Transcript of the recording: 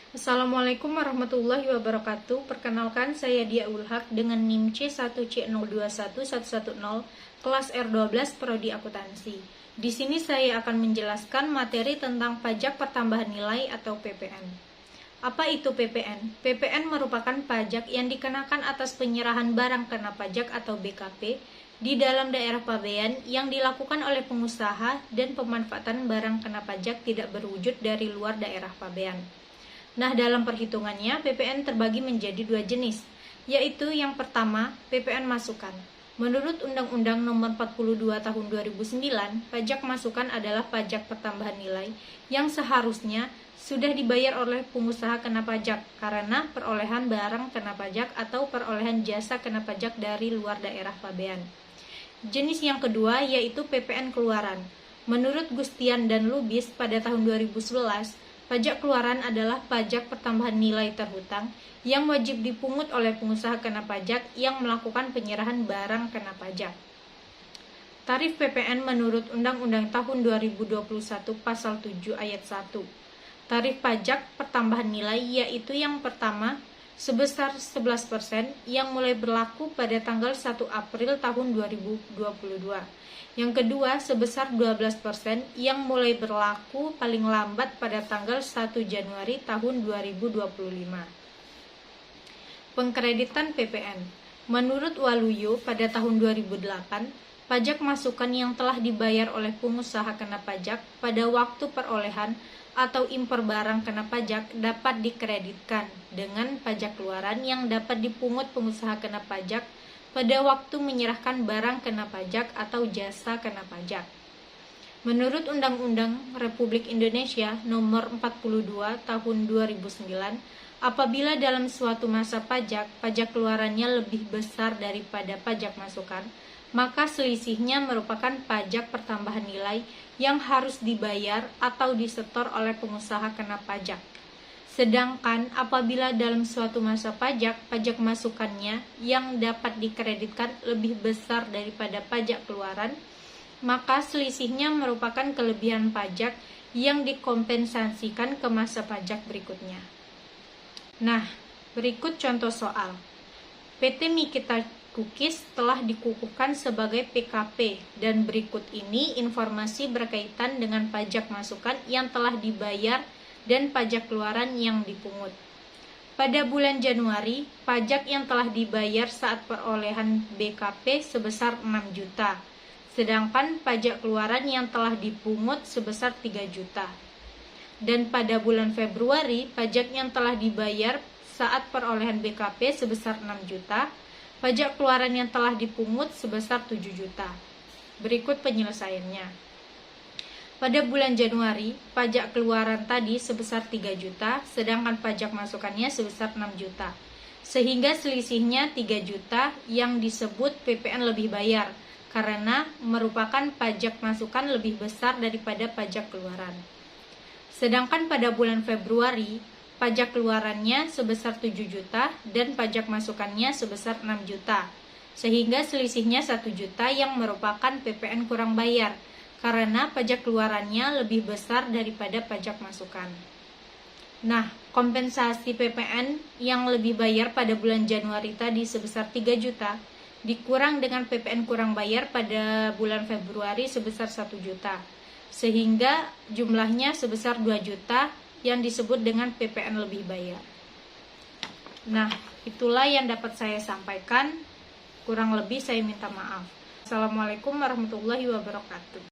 Assalamualaikum warahmatullahi wabarakatuh. Perkenalkan, saya Dia Ulhak dengan NIM C1C021110 kelas R12 Prodi Akuntansi. Di sini saya akan menjelaskan materi tentang pajak pertambahan nilai atau PPN. Apa itu PPN? PPN merupakan pajak yang dikenakan atas penyerahan barang kena pajak atau BKP di dalam daerah pabean yang dilakukan oleh pengusaha dan pemanfaatan barang kena pajak tidak berwujud dari luar daerah pabean. Nah, dalam perhitungannya, PPN terbagi menjadi dua jenis, yaitu yang pertama, PPN masukan. Menurut Undang-Undang Nomor 42 Tahun 2009, pajak masukan adalah pajak pertambahan nilai yang seharusnya sudah dibayar oleh pengusaha kena pajak karena perolehan barang kena pajak atau perolehan jasa kena pajak dari luar daerah pabean. Jenis yang kedua yaitu PPN keluaran. Menurut Gustian dan Lubis pada tahun 2011, pajak keluaran adalah pajak pertambahan nilai terhutang yang wajib dipungut oleh pengusaha kena pajak yang melakukan penyerahan barang kena pajak. Tarif PPN menurut Undang-Undang Tahun 2021 Pasal 7 Ayat 1. Tarif pajak pertambahan nilai yaitu yang pertama sebesar 11% yang mulai berlaku pada tanggal 1 April tahun 2022. Yang kedua sebesar 12% yang mulai berlaku paling lambat pada tanggal 1 Januari tahun 2025. Pengkreditan PPN. Menurut Waluyo pada tahun 2008, pajak masukan yang telah dibayar oleh pengusaha kena pajak pada waktu perolehan atau impor barang kena pajak dapat dikreditkan dengan pajak keluaran yang dapat dipungut pengusaha kena pajak pada waktu menyerahkan barang kena pajak atau jasa kena pajak. Menurut Undang-Undang Republik Indonesia Nomor 42 Tahun 2009, apabila dalam suatu masa pajak keluarannya lebih besar daripada pajak masukan, maka selisihnya merupakan pajak pertambahan nilai yang harus dibayar atau disetor oleh pengusaha kena pajak. Sedangkan apabila dalam suatu masa pajak masukannya yang dapat dikreditkan lebih besar daripada pajak keluaran, maka selisihnya merupakan kelebihan pajak yang dikompensasikan ke masa pajak berikutnya. Nah, berikut contoh soal. PT Mikita Cookies telah dikukuhkan sebagai PKP dan berikut ini informasi berkaitan dengan pajak masukan yang telah dibayar dan pajak keluaran yang dipungut. Pada bulan Januari, pajak yang telah dibayar saat perolehan BKP sebesar 6 juta, sedangkan pajak keluaran yang telah dipungut sebesar 3 juta. Dan pada bulan Februari, pajak yang telah dibayar saat perolehan BKP sebesar 6 juta, pajak keluaran yang telah dipungut sebesar 7 juta. Berikut penyelesaiannya. Pada bulan Januari, pajak keluaran tadi sebesar 3 juta, sedangkan pajak masukannya sebesar 6 juta. Sehingga selisihnya 3 juta yang disebut PPN lebih bayar, karena merupakan pajak masukan lebih besar daripada pajak keluaran. Sedangkan pada bulan Februari, pajak keluarannya sebesar 7 juta dan pajak masukannya sebesar 6 juta. Sehingga selisihnya 1 juta yang merupakan PPN kurang bayar, karena pajak keluarannya lebih besar daripada pajak masukan. Nah, kompensasi PPN yang lebih bayar pada bulan Januari tadi sebesar 3 juta, dikurang dengan PPN kurang bayar pada bulan Februari sebesar 1 juta. Sehingga jumlahnya sebesar 2 juta yang disebut dengan PPN lebih bayar. Nah, itulah yang dapat saya sampaikan. Kurang lebih saya minta maaf. Assalamualaikum warahmatullahi wabarakatuh.